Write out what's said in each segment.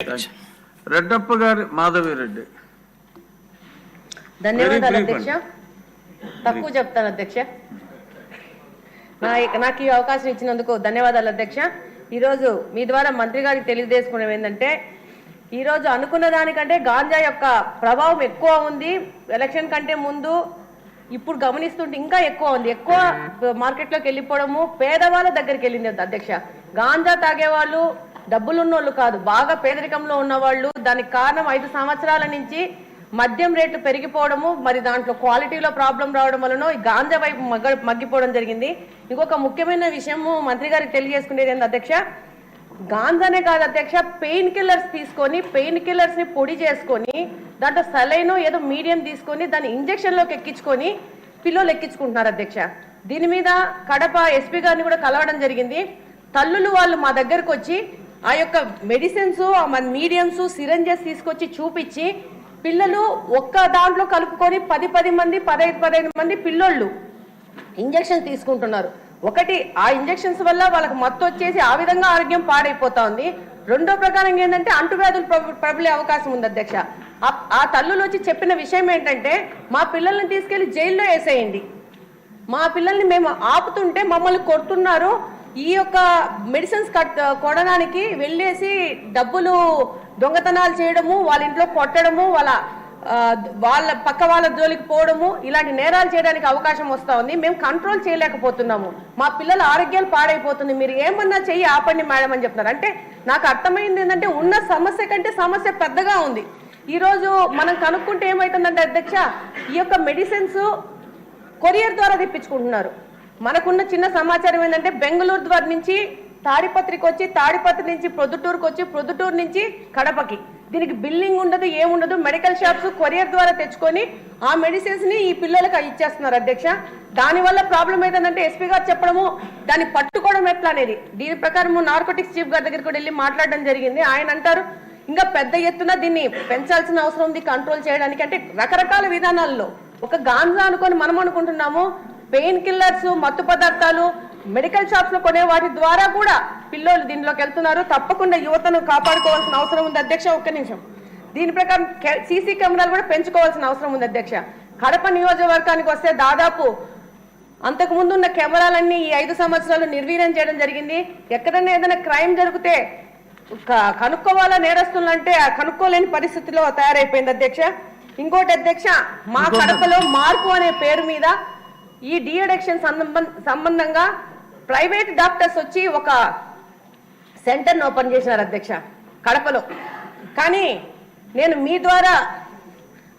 రెడ్డప్ప గారి మాధవిరెడ్డి. ధన్యవాదాలు అధ్యక్ష. తక్కువ చెప్తాను అధ్యక్ష. నాకు ఈ అవకాశం ఇచ్చినందుకు ధన్యవాదాలు అధ్యక్ష. ఈరోజు మీ ద్వారా మంత్రి గారికి తెలియజేసుకునేది ఏంటంటే, ఈరోజు అనుకున్న దానికంటే గాంజా యొక్క ప్రభావం ఎక్కువ ఉంది. ఎలక్షన్ కంటే ముందు ఇప్పుడు గమనిస్తుంటే ఇంకా ఎక్కువ ఉంది. ఎక్కువ మార్కెట్లోకి వెళ్ళిపోవడము, పేదవాళ్ళ దగ్గరికి వెళ్ళింది అధ్యక్ష. గాంజా తాగేవాళ్ళు డబ్బులున్నోళ్ళు కాదు, బాగా పేదరికంలో ఉన్నవాళ్ళు. దానికి కారణం 5 సంవత్సరాల నుంచి మద్యం రేట్లు పెరిగిపోవడము, మరి దాంట్లో క్వాలిటీలో ప్రాబ్లం రావడం వలన ఈ గాంజా వైపు మగ్గిపోవడం జరిగింది. ఇంకొక ముఖ్యమైన విషయము మంత్రి గారికి తెలియజేసుకునేది ఏంటి అధ్యక్ష, గాంజానే కాదు అధ్యక్ష, పెయిన్ కిల్లర్స్ తీసుకొని, పెయిన్ కిల్లర్స్ ని పొడి చేసుకొని, దాంట్లో సలైన్ ఏదో మీడియం తీసుకొని దాన్ని ఇంజక్షన్లోకి ఎక్కించుకొని పిల్లలు ఎక్కించుకుంటున్నారు అధ్యక్ష. దీని మీద కడప ఎస్పీ గారిని కూడా కలవడం జరిగింది. తల్లులు వాళ్ళు మా దగ్గరకు వచ్చి ఆ యొక్క మెడిసిన్స్, మీడియంస్, సిరంజెస్ తీసుకొచ్చి చూపించి, పిల్లలు ఒక్క దాంట్లో కలుపుకొని 10 మంది 15 మంది పిల్లోళ్ళు ఇంజక్షన్ తీసుకుంటున్నారు. ఒకటి, ఆ ఇంజక్షన్స్ వల్ల వాళ్ళకి మత్తు వచ్చేసి ఆ విధంగా ఆరోగ్యం పాడైపోతా ఉంది. రెండో ప్రకారం ఏంటంటే అంటువ్యాధులు ప్రబలే అవకాశం ఉంది అధ్యక్ష. ఆ తల్లులు వచ్చి చెప్పిన విషయం ఏంటంటే, మా పిల్లల్ని తీసుకెళ్లి జైల్లో వేసేయండి, మా పిల్లల్ని మేము ఆపుతుంటే మమ్మల్ని కొడుతున్నారు, ఈ యొక్క మెడిసిన్స్ కొనడానికి వెళ్ళేసి డబ్బులు దొంగతనాలు చేయడము, వాళ్ళ ఇంట్లో కొట్టడము, వాళ్ళ పక్క వాళ్ళ జోలికి పోవడము, ఇలాంటి నేరాలు చేయడానికి అవకాశం వస్తూ ఉంది. మేము కంట్రోల్ చేయలేకపోతున్నాము, మా పిల్లల ఆరోగ్యాలు పాడైపోతుంది, మీరు ఏమన్నా చెయ్యి ఆపండి మేడం అని చెప్తున్నారు. అంటే నాకు అర్థమైంది ఏంటంటే, ఉన్న సమస్య కంటే సమస్య పెద్దగా ఉంది. ఈరోజు మనం కనుక్కుంటే ఏమవుతుందంటే అధ్యక్ష, ఈ యొక్క మెడిసిన్స్ కొరియర్ ద్వారా తెప్పించుకుంటున్నారు. మనకున్న చిన్న సమాచారం ఏంటంటే, బెంగళూరు ద్వారా నుంచి తాడిపత్రికి వచ్చి, తాడిపత్రి నుంచి ప్రొద్దుటూరుకు వచ్చి, ప్రొద్దుటూరు నుంచి కడపకి, దీనికి బిల్లింగ్ ఉండదు, ఏముండదు. మెడికల్ షాప్స్ కొరియర్ ద్వారా తెచ్చుకొని ఆ మెడిసిన్స్ ని ఈ పిల్లలకు ఇచ్చేస్తున్నారు అధ్యక్ష. దానివల్ల ప్రాబ్లం ఏంటంటే, ఎస్పీ గారు చెప్పడము, దాన్ని పట్టుకోవడం ఎట్లా అనేది. దీని ప్రకారం నార్కోటిక్స్ చీఫ్ గారి దగ్గరికి కూడా వెళ్ళి మాట్లాడడం జరిగింది. ఆయన అంటారు, ఇంకా పెద్ద ఎత్తున దీన్ని పెంచాల్సిన అవసరం ఉంది కంట్రోల్ చేయడానికి. అంటే రకరకాల విధానాల్లో, ఒక గాంజా అనుకొని మనం అనుకుంటున్నాము, పెయిన్ కిల్లర్స్, మత్తు పదార్థాలు మెడికల్ షాప్స్ లో కొనే వాటి ద్వారా కూడా పిల్లలు దీనిలోకి వెళ్తున్నారు. తప్పకుండా యువతను కాపాడుకోవాల్సిన అవసరం ఉంది అధ్యక్ష. ఒక్క నిమిషం. దీని ప్రకారం సీసీ కెమెరాలు కూడా పెంచుకోవాల్సిన అవసరం ఉంది అధ్యక్ష. కడప నియోజకవర్గానికి వస్తే దాదాపు అంతకు ముందు ఉన్న కెమెరాలన్నీ ఈ 5 సంవత్సరాలు నిర్వీర్యం చేయడం జరిగింది. ఎక్కడైనా ఏదైనా క్రైమ్ జరిగితే కనుక్కోవాలా నేరస్తులు అంటే కనుక్కోలేని పరిస్థితిలో తయారైపోయింది అధ్యక్ష. ఇంకోటి అధ్యక్ష, మా కడపలో మార్పు అనే పేరు మీద ఈ డి అడిక్షన్ సంబంధంగా ప్రైవేట్ డాక్టర్స్ వచ్చి ఒక సెంటర్ని ఓపెన్ చేసినారు అధ్యక్ష కడపలో. కానీ నేను మీ ద్వారా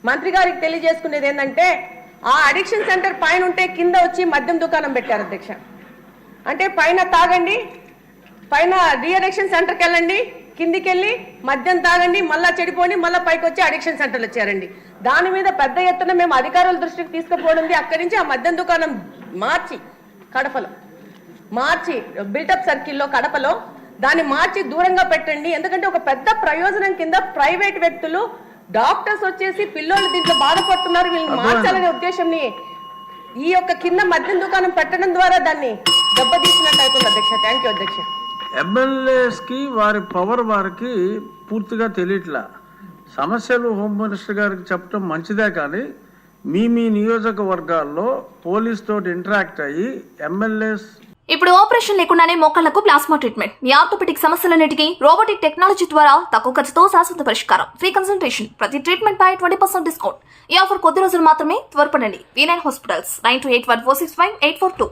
మంత్రి గారికి తెలియజేసుకునేది ఏంటంటే, ఆ అడిక్షన్ సెంటర్ పైన ఉంటే కింద వచ్చి మద్యం దుకాణం పెట్టారు అధ్యక్ష. అంటే పైన తాగండి, పైన డి అడిక్షన్ సెంటర్కి వెళ్ళండి, కిందికి వెళ్ళి మద్యం తాగండి, మళ్ళా చెడిపోండి, మళ్ళీ పైకి వచ్చి అడిక్షన్ సెంటర్లు వచ్చారండి. దాని మీద పెద్ద ఎత్తున మేము అధికారుల దృష్టికి తీసుకుపోవడం, అక్కడి నుంచి ఆ మద్యం దుకాణం కడపలో మార్చి బిల్టప్ సర్కిల్లో కడపలో దాన్ని మార్చి దూరంగా పెట్టండి. ఎందుకంటే ఒక పెద్ద ప్రయోజనం కింద ప్రైవేట్ వ్యక్తులు, డాక్టర్స్ వచ్చేసి పిల్లలు దీంట్లో బాధపడుతున్నారు, వీళ్ళని మార్చాలనే ఉద్దేశంని ఈ యొక్క కింద మద్యం దుకాణం పెట్టడం ద్వారా దాన్ని దెబ్బతీసినట్టు అవుతుంది అధ్యక్ష. థ్యాంక్ యూ అధ్యక్ష. ఎమ్మెల్యేస్ కి వారి పవర్ వారికి పూర్తిగా తెలియట్లా. సమస్యలు హోమ్ మినిస్టర్ గారికి చెప్పడం మంచిదే, కానీ మీ నియోజకవర్గాల్లో పోలీస్ తోటి ఇంటరాక్ట్ అయ్యి ఎమ్మెల్యేస్ ఇప్పుడు ఆపరేషన్ లేకుండానే మోకాళ్లకు ప్లాస్మా ట్రీట్మెంట్, మీ ఆర్థోపెటిక్ సమస్యలన్నిటికీ రోబోటిక్ టెక్నాలజీ ద్వారా తక్కువ ఖర్చుతో శాశ్వత పరిష్కారం, ఫ్రీ కన్సల్టేషన్, ప్రతి ట్రీట్మెంట్ పై 20% డిస్కౌంట్. ఈ ఆఫర్ కొద్ది రోజులు మాత్రమే, త్వరపడండి. V9 hospitals 9281465842.